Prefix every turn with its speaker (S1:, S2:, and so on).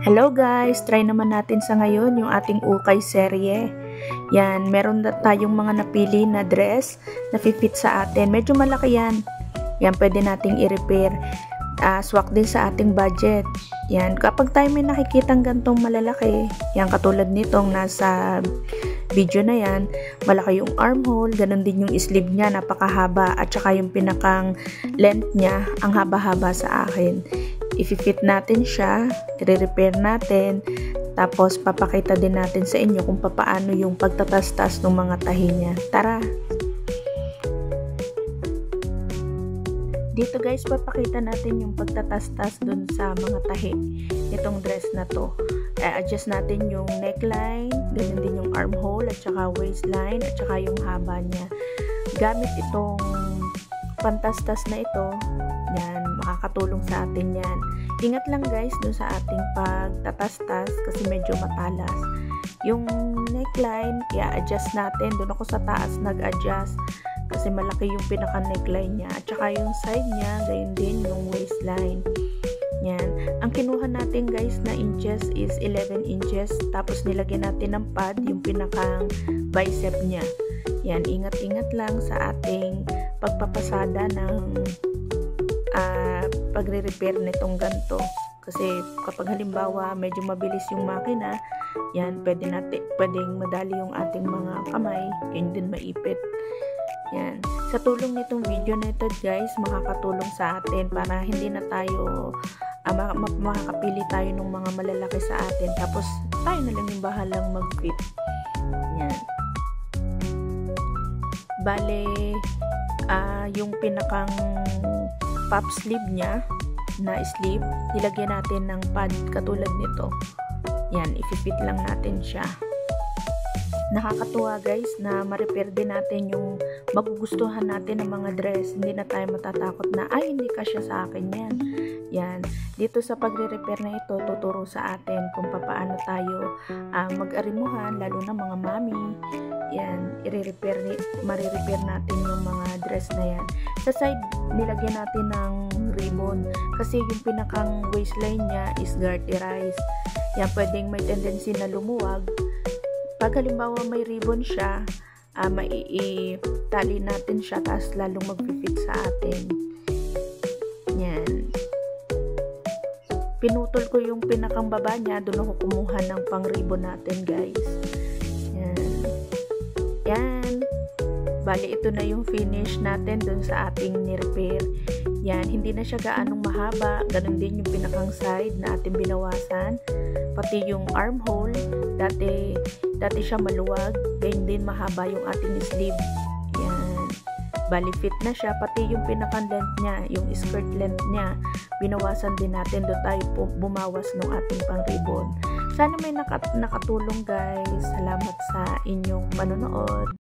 S1: Hello guys! Try naman natin sa ngayon yung ating ukay serye. Yan, meron na tayong mga napili na dress na fit sa atin. Medyo malaki yan. Yan, pwede nating i-repair. Swak din sa ating budget. Yan, kapag tayo may nakikitang gantong malalaki, yan katulad nitong nasa video na yan, malaki yung armhole, ganun din yung sleeve niya, napakahaba, at saka yung pinakang length niya, ang haba-haba sa akin. I-fit natin siya, i-repair natin, tapos papakita din natin sa inyo kung paano yung pagtatastas ng mga tahi niya. Tara! Dito guys, papakita natin yung pagtatastas dun sa mga tahi itong dress na to. Adjust natin yung neckline, ganun din yung armhole, at saka waistline, at saka yung haba niya. Gamit itong pantastas na ito, yan, makakatulong sa atin yan. Ingat lang guys dun sa ating pagtatastas kasi medyo matalas. Yung neckline, i-adjust natin. Dun ako sa taas nag-adjust kasi malaki yung pinaka-neckline niya. At saka yung side niya, gayon din yung waistline. Yan. Ang kinuha natin guys na inches is 11 inches. Tapos nilagyan natin ng pad yung pinakang bicep niya. Yan. Ingat-ingat lang sa ating pagpapasada ng pagre-repair nitong ganto. Kasi kapag halimbawa medyo mabilis yung makina, yan, pwedeng madali yung ating mga kamay, yun din maipit. Yan. Sa tulong nitong video na ito guys, makakatulong sa atin para hindi na tayo makakapili tayo ng mga malalaki sa atin, tapos tayo na lang yung bahalang mag-fit. Yan. Bale, yung pinakang pop sleeve niya na sleeve, nilagyan natin ng pad katulad nito. Yan, i-fit lang natin siya. Nakakatuwa guys na ma-repair din natin yung magugustuhan natin ng mga dress. Hindi na tayo matatakot na ay hindi kasya sa akin yan. Yan, dito sa pagre-repair na ito, tuturo sa atin kung paano tayo mag-arimuhan, lalo na mga mami. Yan, ma-repair natin yung mga dress na yan. Sa side, nilagyan natin ng ribbon kasi yung pinakang waistline niya is garterized. Yan, pwedeng may tendency na lumuwag. Pag halimbawa may ribbon siya, mai-tali natin siya, tapos lalong mag-fit sa atin. Yan. Pinutol ko yung pinakang baba niya, doon ako kumuha ng pang ribbon natin guys. Yan. Yan. Bali, ito na yung finish natin dun sa ating ni-repair. Yan, hindi na siya gaanong mahaba. Ganun din yung pinakang side na ating binawasan. Pati yung armhole, dati siya maluwag. Ganyan din mahaba yung ating sleeve. Yan. Bali, fit na siya. Pati yung pinakang length niya, yung skirt length niya, binawasan din natin. Doon tayo bumawas ng ating pang ribbon. Sana may nakatulong guys. Salamat sa inyong panonood.